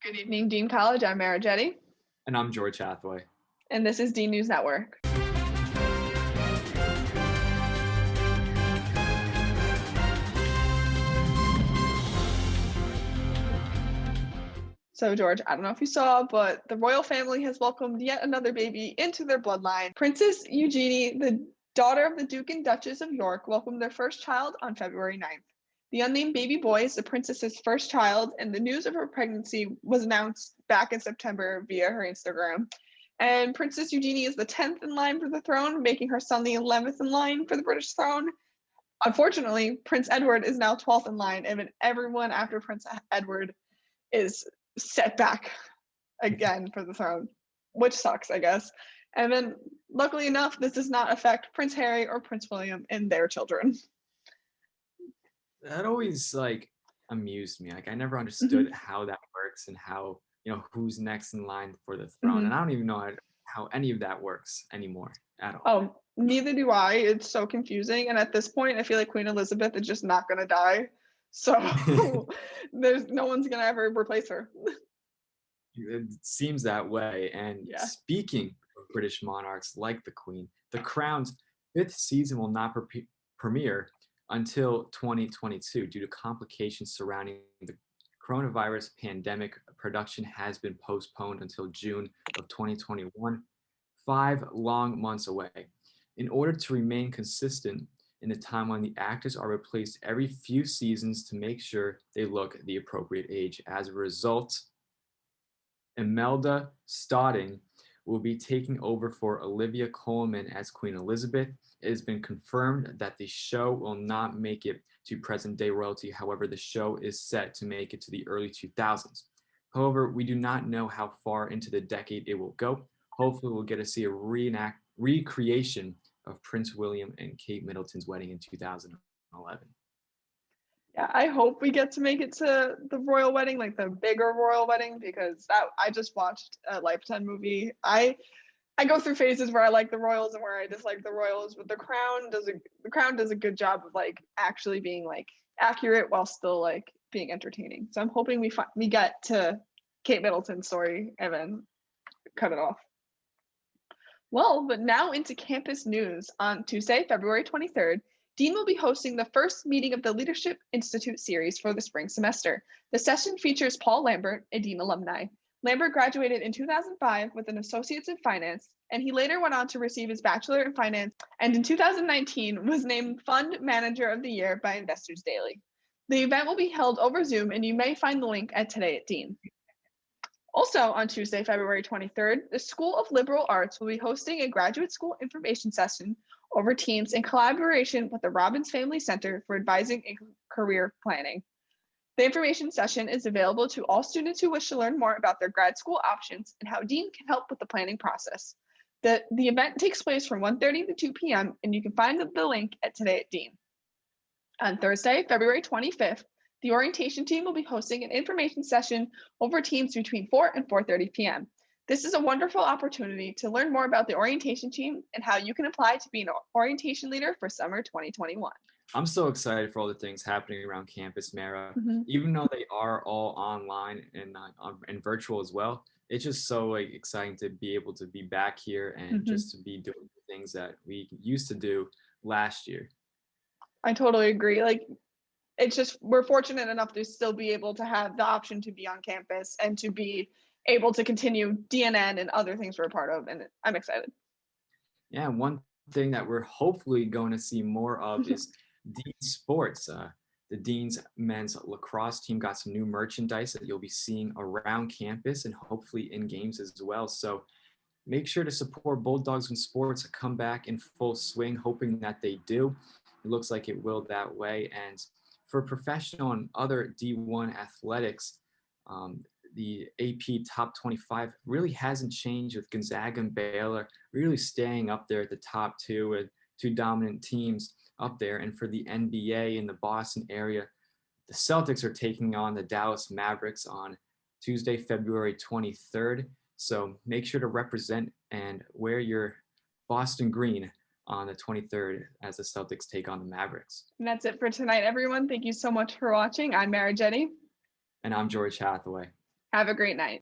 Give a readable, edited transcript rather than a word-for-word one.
Good evening, Dean College. I'm Marah Jette, And I'm George Hathaway. and this is Dean News Network. So, George, I don't know if you saw, but the royal family has welcomed yet another baby into their bloodline. Princess Eugenie, the daughter of the Duke and Duchess of York, welcomed their first child on February 9th. The unnamed baby boy is the princess's first child, and the news of her pregnancy was announced back in September via her Instagram. And Princess Eugenie is the 10th in line for the throne, making her son the 11th in line for the British throne. Unfortunately, Prince Edward is now 12th in line, and everyone after Prince Edward is set back again for the throne, which sucks, I guess. And then, luckily enough, this does not affect Prince Harry or Prince William and their children. That always amused me. I never understood how that works and how, who's next in line for the throne. And I don't even know how any of that works anymore at all. Oh, neither do I. It's so confusing. And at this point, I feel like Queen Elizabeth is just not going to die. So there's no one's going to ever replace her. It seems that way. And Speaking of British monarchs like the Queen, The Crown's fifth season will not premiere until 2022 due to complications surrounding the coronavirus pandemic. Production has been postponed until June of 2021, 5 long months away. In order to remain consistent in the timeline, the actors are replaced every few seasons to make sure they look the appropriate age. As a result, Imelda Staunton will be taking over for Olivia Colman as Queen Elizabeth. It has been confirmed that the show will not make it to present-day royalty. However, the show is set to make it to the early 2000s. However, we do not know how far into the decade it will go. Hopefully, we'll get to see a recreation of Prince William and Kate Middleton's wedding in 2011. Yeah, I hope we get to make it to the royal wedding, like the bigger royal wedding, because I just watched a Lifetime movie. I go through phases where I like the royals and where I dislike the royals, but the Crown does a good job of actually being accurate while still being entertaining. So I'm hoping we get to Kate Middleton's story and then cut it off. Well, but now into campus news. On Tuesday, February 23rd, Dean will be hosting the first meeting of the Leadership Institute series for the spring semester. The session features Paul Lambert, a Dean alumni. Lambert graduated in 2005 with an associate's in finance, and he later went on to receive his bachelor in finance, and in 2019 was named Fund Manager of the Year by Investors Daily. The event will be held over Zoom, and you may find the link at Today at Dean. Also on Tuesday, February 23rd, the School of Liberal Arts will be hosting a graduate school information session over Teams in collaboration with the Robbins Family Center for Advising and Career Planning. The information session is available to all students who wish to learn more about their grad school options and how Dean can help with the planning process. The event takes place from 1:30 to 2 p.m., and you can find the link at Today at Dean. On Thursday, February 25th, the orientation team will be hosting an information session over Teams between 4 and 4:30 p.m. This is a wonderful opportunity to learn more about the orientation team and how you can apply to be an orientation leader for summer 2021. I'm so excited for all the things happening around campus, Marah. Even though they are all online and virtual as well, it's just so exciting to be able to be back here and just to be doing the things that we used to do last year. I totally agree. It's just we're fortunate enough to still be able to have the option to be on campus and to be able to continue DNN and other things we're a part of, and I'm excited. Yeah, one thing that we're hopefully going to see more of is Dean Sports. The Dean's men's lacrosse team got some new merchandise that you'll be seeing around campus and hopefully in games as well. So make sure to support Bulldogs when sports come back in full swing, hoping that they do. It looks like it will that way. And for professional and other D1 athletics, the AP top 25 really hasn't changed, with Gonzaga and Baylor really staying up there at the top two, with two dominant teams up there. And for the NBA in the Boston area, the Celtics are taking on the Dallas Mavericks on Tuesday, February 23rd. So make sure to represent and wear your Boston green on the 23rd as the Celtics take on the Mavericks. And that's it for tonight, everyone. Thank you so much for watching. I'm Marah Jette. And I'm George Hathaway. Have a great night.